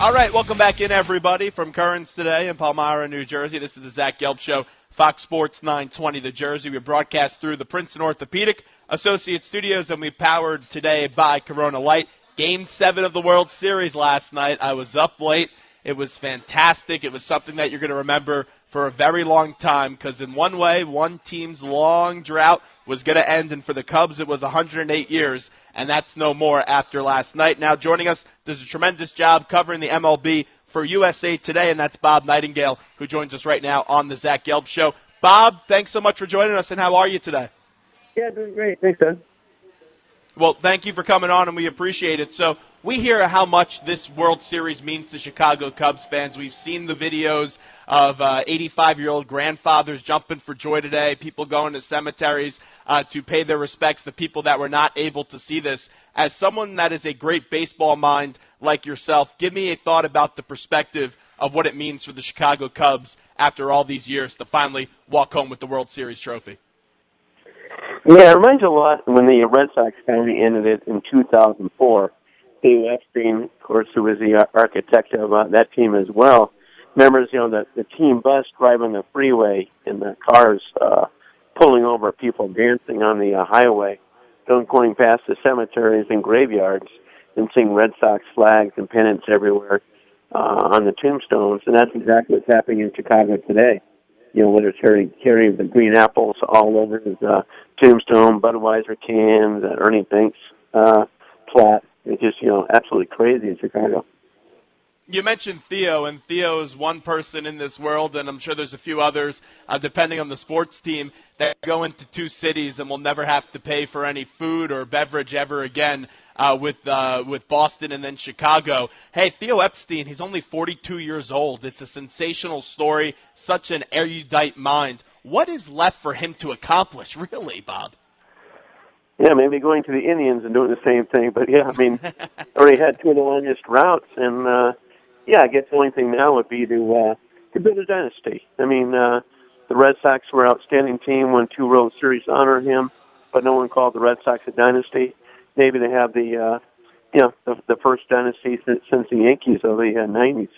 All right, welcome back in, everybody, from Currents today in Palmyra, New Jersey. This is the Zach Gelb Show, Fox Sports 920, the Jersey. We broadcast through the Princeton Orthopedic Associate Studios, and we powered today by Corona Light. Game 7 of the World Series last night. I was up late. It was fantastic. It was something that you're going to remember for a very long time because in one way, one team's long drought was going to end, and for the Cubs, it was 108 years, and that's no more after last night. Now joining us, does a tremendous job covering the MLB for USA Today, and that's Bob Nightengale, who joins us right now on the Zach Gelb Show. Bob, thanks so much for joining us, and how are you today? Yeah, doing great. Thanks, Doug. Well, thank you for coming on, and we appreciate it. So we hear how much this World Series means to Chicago Cubs fans. We've seen the videos of 85-year-old grandfathers jumping for joy today, people going to cemeteries to pay their respects, the people that were not able to see this. As someone that is a great baseball mind like yourself, give me a thought about the perspective of what it means for the Chicago Cubs after all these years to finally walk home with the World Series trophy. Yeah, it reminds you a lot when the Red Sox finally ended it in 2004. Steve Epstein, of course, who was the architect of that team as well, remembers, the team bus driving the freeway and the cars pulling over people dancing on the highway, going past the cemeteries and graveyards and seeing Red Sox flags and pennants everywhere on the tombstones. And that's exactly what's happening in Chicago today. Whether it's carrying the green apples all over his tombstone, Budweiser cans, Ernie Banks plot. It's just, absolutely crazy in Chicago. You mentioned Theo, and Theo is one person in this world, and I'm sure there's a few others, depending on the sports team, that go into two cities and will never have to pay for any food or beverage ever again with Boston and then Chicago. Hey, Theo Epstein, he's only 42 years old. It's a sensational story, such an erudite mind. What is left for him to accomplish, really, Bob? Yeah, maybe going to the Indians and doing the same thing. But, yeah, already had two of the longest routes. And, I guess the only thing now would be to build a dynasty. The Red Sox were an outstanding team, won 2 World Series to honor him, but no one called the Red Sox a dynasty. Maybe they have the first dynasty since the Yankees of the 90s.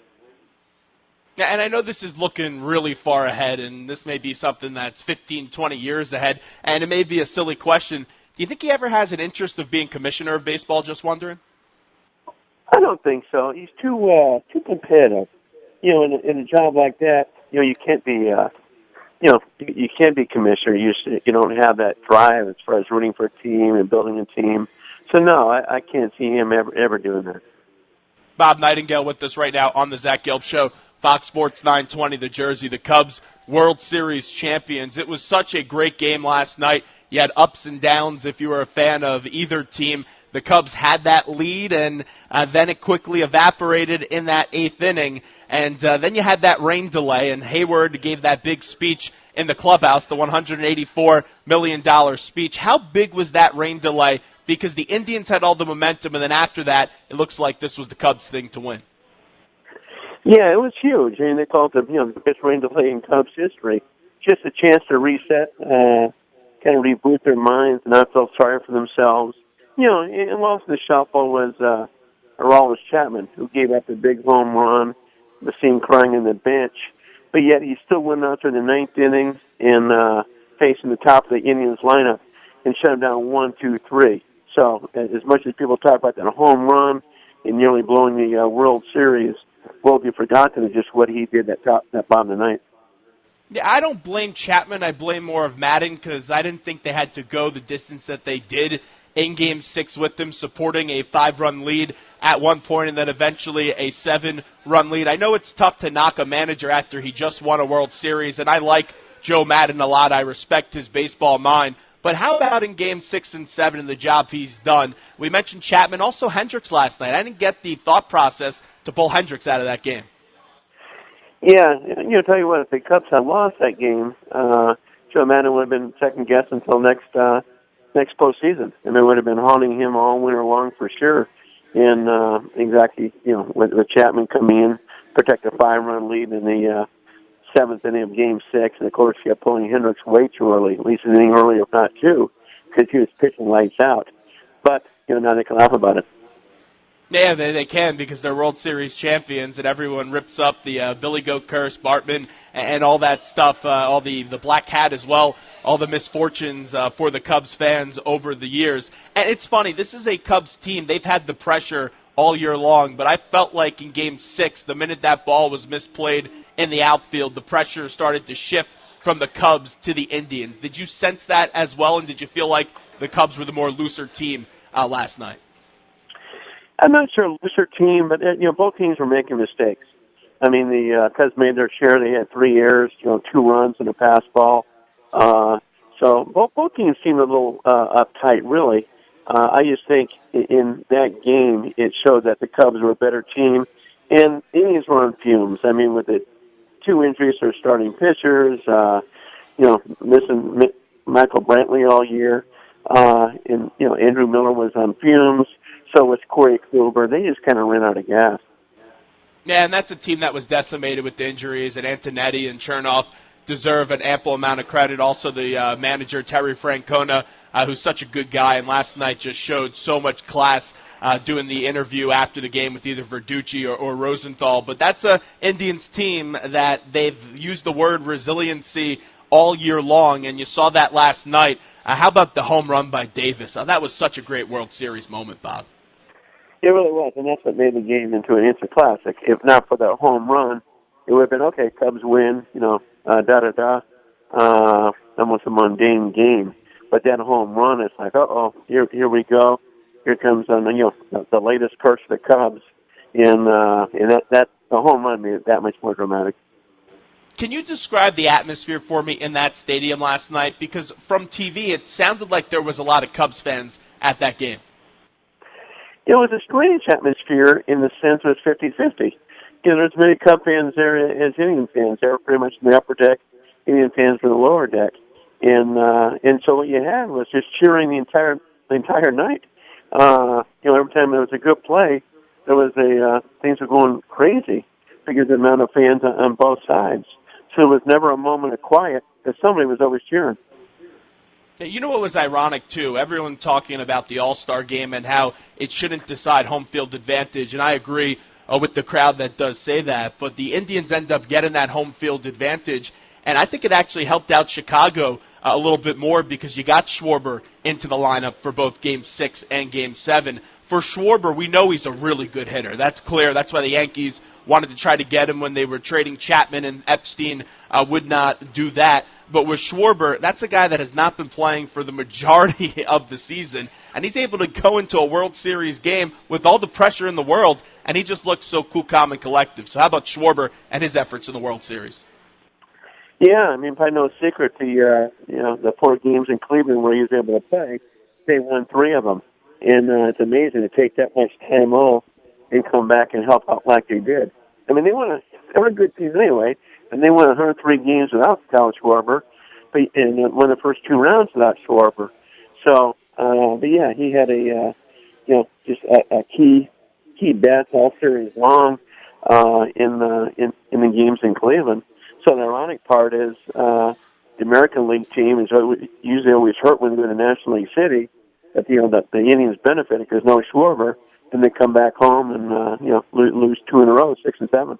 Yeah, and I know this is looking really far ahead, and this may be something that's 15, 20 years ahead, and it may be a silly question. Do you think he ever has an interest of being commissioner of baseball, just wondering? I don't think so. He's too competitive. In a job like that, you can't be, you can't be commissioner. You don't have that drive as far as rooting for a team and building a team. So, no, I can't see him ever doing that. Bob Nightengale with us right now on the Zach Gelb Show, Fox Sports 920, the Jersey, the Cubs World Series champions. It was such a great game last night. You had ups and downs if you were a fan of either team. The Cubs had that lead, and then it quickly evaporated in that 8th inning. And then you had that rain delay, and Hayward gave that big speech in the clubhouse, the $184 million speech. How big was that rain delay? Because the Indians had all the momentum, and then after that, it looks like this was the Cubs' thing to win. Yeah, it was huge. They called it the biggest rain delay in Cubs history. Just a chance to reset, kind of reboot their minds, not feel sorry for themselves. And lost in the shuffle was Aroldis Chapman, who gave up a big home run, was seen crying in the bench. But yet he still went out there in the 9th inning and facing the top of the Indians lineup and shut them down 1-2-3. So as much as people talk about that home run and nearly blowing the World Series, will be forgotten is just what he did that bottom of the ninth. Yeah, I don't blame Chapman. I blame more of Madden because I didn't think they had to go the distance that they did in Game 6 with them, supporting a 5-run lead at one point and then eventually a 7-run lead. I know it's tough to knock a manager after he just won a World Series, and I like Joe Madden a lot. I respect his baseball mind. But how about in Game 6 and 7 and the job he's done? We mentioned Chapman, also Hendricks last night. I didn't get the thought process to pull Hendricks out of that game. Yeah, tell you what, if the Cubs had lost that game, Joe Madden would have been second guessed until next postseason, and they would have been haunting him all winter long for sure. And exactly, with Chapman coming in, protect a 5-run lead in the 7th inning of Game 6, and of course, he kept pulling Hendricks way too early, at least an inning early, if not 2, because he was pitching lights out. But now they can laugh about it. Yeah, they can because they're World Series champions, and everyone rips up the Billy Goat curse, Bartman, and all that stuff, all the black hat as well, all the misfortunes for the Cubs fans over the years. And it's funny, this is a Cubs team. They've had the pressure all year long, but I felt like in Game 6, the minute that ball was misplayed in the outfield, the pressure started to shift from the Cubs to the Indians. Did you sense that as well, and did you feel like the Cubs were the more looser team last night? I'm not sure looser team, but both teams were making mistakes. I mean, the Cubs made their share. They had 3 errors, 2 runs and a pass ball. So both teams seemed a little uptight, really. I just think in that game it showed that the Cubs were a better team, and the Indians were on fumes. I mean, with the 2 injuries to their starting pitchers, missing Michael Brantley all year, and Andrew Miller was on fumes. So was Corey Kluber. They just kind of ran out of gas. Yeah, and that's a team that was decimated with injuries, and Antonetti and Chernoff deserve an ample amount of credit. Also, the manager, Terry Francona, who's such a good guy, and last night just showed so much class doing the interview after the game with either Verducci or Rosenthal. But that's a Indians team that they've used the word resiliency all year long, and you saw that last night. How about the home run by Davis? That was such a great World Series moment, Bob. It really was, and that's what made the game into an instant classic. If not for that home run, it would have been, okay, Cubs win, almost a mundane game. But that home run, it's like, here we go. Here comes the latest curse of the Cubs, and that the home run made it that much more dramatic. Can you describe the atmosphere for me in that stadium last night? Because from TV, it sounded like there was a lot of Cubs fans at that game. It was a strange atmosphere in the sense it was 50-50. There's many Cub fans there as Indian fans. They were pretty much in the upper deck. Indian fans were in the lower deck. And so what you had was just cheering the entire night. Every time there was a good play, there was things were going crazy because of the amount of fans on both sides. So it was never a moment of quiet because somebody was always cheering. You know what was ironic, too? Everyone talking about the All-Star game and how it shouldn't decide home field advantage, and I agree with the crowd that does say that, but the Indians end up getting that home field advantage, and I think it actually helped out Chicago a little bit more because you got Schwarber into the lineup for both Game 6 and Game 7. For Schwarber, we know he's a really good hitter. That's clear. That's why the Yankees wanted to try to get him when they were trading Chapman, and Epstein would not do that. But with Schwarber, that's a guy that has not been playing for the majority of the season, and he's able to go into a World Series game with all the pressure in the world, and he just looks so cool, calm, and collective. So how about Schwarber and his efforts in the World Series? Yeah, I mean, probably no secret, the 4 games in Cleveland where he was able to play, they won 3 of them. And it's amazing to take that much time off and come back and help out like they did. I mean, they were a good team anyway, and they won 103 games without Kyle Schwarber, and won the first 2 rounds without Schwarber. So, but yeah, he had just a key bat all series long in the games in Cleveland. So the ironic part is the American League team is usually always hurt when they go to National League City. That the Indians benefited because no Schwarber, and they come back home and lose 2 in a row, 6 and 7.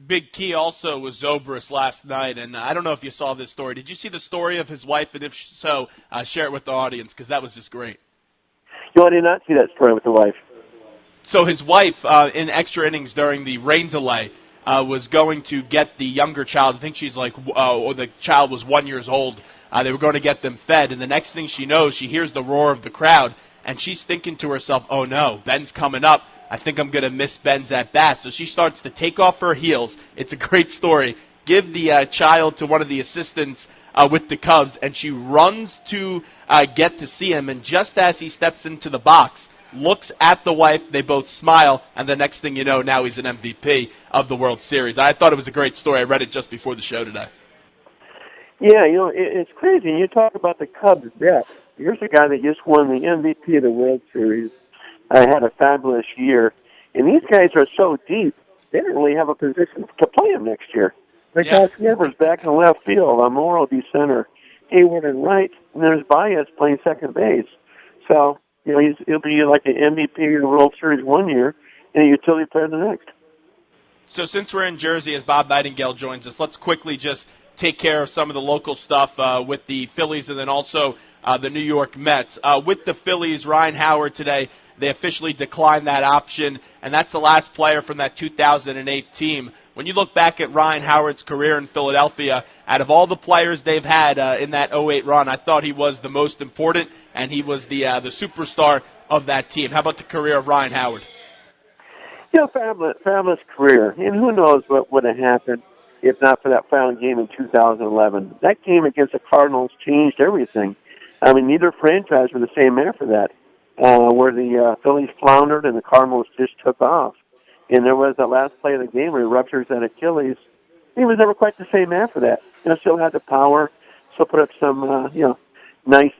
Big key also was Zobrist last night, and I don't know if you saw this story. Did you see the story of his wife? And if so, share it with the audience because that was just great. I did not see that story with the wife. So his wife, in extra innings during the rain delay, was going to get the younger child. I think she's or the child was 1 year old. They were going to get them fed, and the next thing she knows, she hears the roar of the crowd, and she's thinking to herself, oh no, Ben's coming up. I think I'm going to miss Ben's at bat. So she starts to take off her heels. It's a great story. Give the child to one of the assistants with the Cubs, and she runs to get to see him. And just as he steps into the box, looks at the wife, they both smile, and the next thing you know, now he's an MVP of the World Series. I thought it was a great story. I read it just before the show today. Yeah, it's crazy. You talk about the Cubs' depth. Here's a guy that just won the MVP of the World Series. Had a fabulous year. And these guys are so deep, they don't really have a position to play him next year. Because Schwarber's back in left field, Morrow be center, Hayward in right, and there's Baez playing second base. So He'll be like an MVP of the World Series one year and a utility player the next. So since we're in Jersey, as Bob Nightengale joins us, let's quickly just take care of some of the local stuff with the Phillies and then also the New York Mets. With the Phillies, Ryan Howard today, they officially declined that option, and that's the last player from that 2008 team. When you look back at Ryan Howard's career in Philadelphia, out of all the players they've had in that 08 run, I thought he was the most important, and he was the superstar of that team. How about the career of Ryan Howard? Fabulous career. And who knows what would have happened if not for that final game in 2011. That game against the Cardinals changed everything. I mean, neither franchise were the same after that, where the Phillies floundered and the Cardinals just took off. And there was the last play of the game where he ruptures that Achilles. He was never quite the same after that. Still had the power, still put up some, nice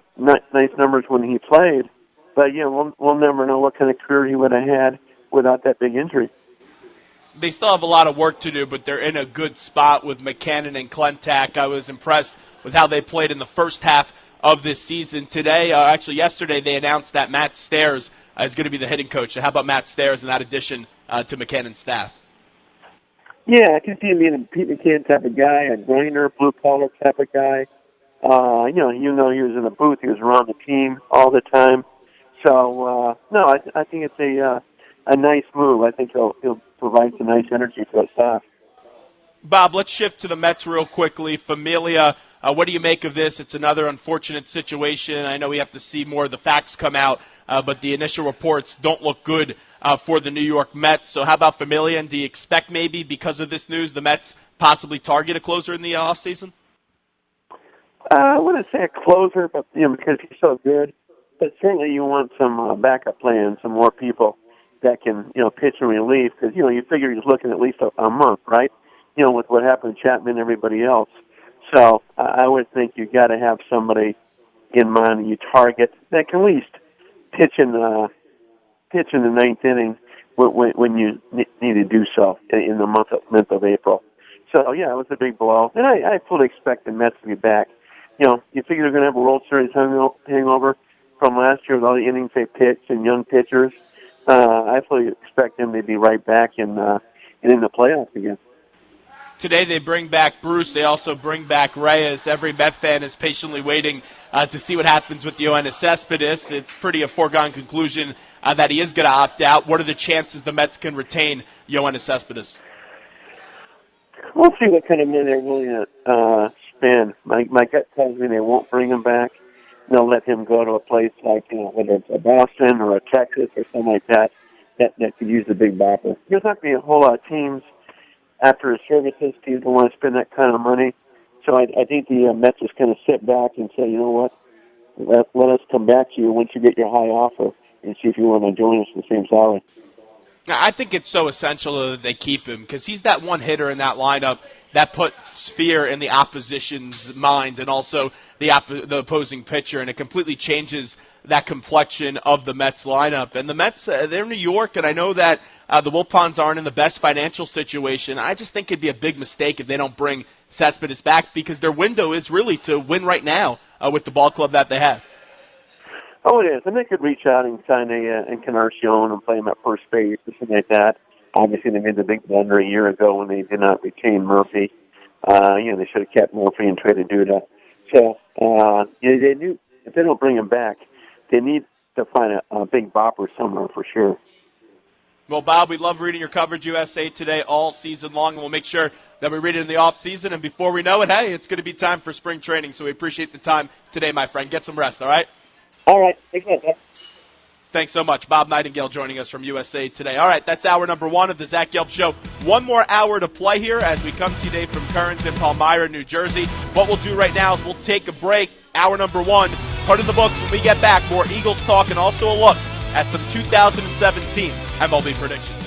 numbers when he played. But, we'll never know what kind of career he would have had without that big injury. They still have a lot of work to do, but they're in a good spot with McCannon and Klentak. I was impressed with how they played in the first half of this season. Today, yesterday, they announced that Matt Stairs is going to be the hitting coach. So how about Matt Stairs in that addition to McCannon's staff? Yeah, I can see him being a Pete McCann type of guy, a grinder, blue-collar type of guy. Even though he was in the booth, he was around the team all the time. So, I think it's a nice move. I think he'll provide some nice energy for the staff. Bob, let's shift to the Mets real quickly. Familia, what do you make of this? It's another unfortunate situation. I know we have to see more of the facts come out, but the initial reports don't look good for the New York Mets. So how about Familia? And do you expect maybe because of this news the Mets possibly target a closer in the offseason? I wouldn't say a closer, but because he's so good. But certainly you want some backup plans, some more people that can, pitch in relief, because, you figure he's looking at least a month, right? With what happened to Chapman and everybody else. So I would think you got to have somebody in mind that you target that can at least pitch in the ninth inning when you need to do so in the month of April. So, yeah, it was a big blow. And I fully expect the Mets to be back. You figure they're going to have a World Series hangover from last year with all the innings they pitched and young pitchers. I fully expect them to be right back in the playoffs again. Today they bring back Bruce. They also bring back Reyes. Every Met fan is patiently waiting to see what happens with Yoenis Cespedes. It's pretty a foregone conclusion that he is going to opt out. What are the chances the Mets can retain Yoenis Cespedes? We'll see what kind of money they're willing to spend. My gut tells me they won't bring him back. They'll let him go to a place like, whether it's a Boston or a Texas or something like that could use the big bopper. There's not going to be a whole lot of teams after his services. Teams don't want to spend that kind of money. So I think the Mets is going to sit back and say, you know what, let us come back to you once you get your high offer and see if you want to join us for the same salary. I think it's so essential that they keep him because he's that one hitter in that lineup that puts fear in the opposition's mind and also the opposing pitcher, and it completely changes that complexion of the Mets lineup. And the Mets, they're in New York, and I know that the Wilpons aren't in the best financial situation. I just think it'd be a big mistake if they don't bring Cespedes back because their window is really to win right now with the ball club that they have. Oh, it is. And they could reach out and sign a Encarnacion and play him at first base or something like that. Obviously, they made the big blunder a year ago when they did not retain Murphy. They should have kept Murphy and traded Duda. So, they knew if they don't bring him back, they need to find a big bopper somewhere for sure. Well, Bob, we love reading your coverage USA Today all season long, and we'll make sure that we read it in the off season. And before we know it, hey, it's going to be time for spring training. So we appreciate the time today, my friend. Get some rest, all right? All right. Thanks, man. Thanks so much. Bob Nightengale joining us from USA Today. All right, that's hour number one of the Zach Gelb Show. One more hour to play here as we come to you today from Kearns in Palmyra, New Jersey. What we'll do right now is we'll take a break. Hour number one, part of the books. When we get back, more Eagles talk and also a look at some 2017 MLB predictions.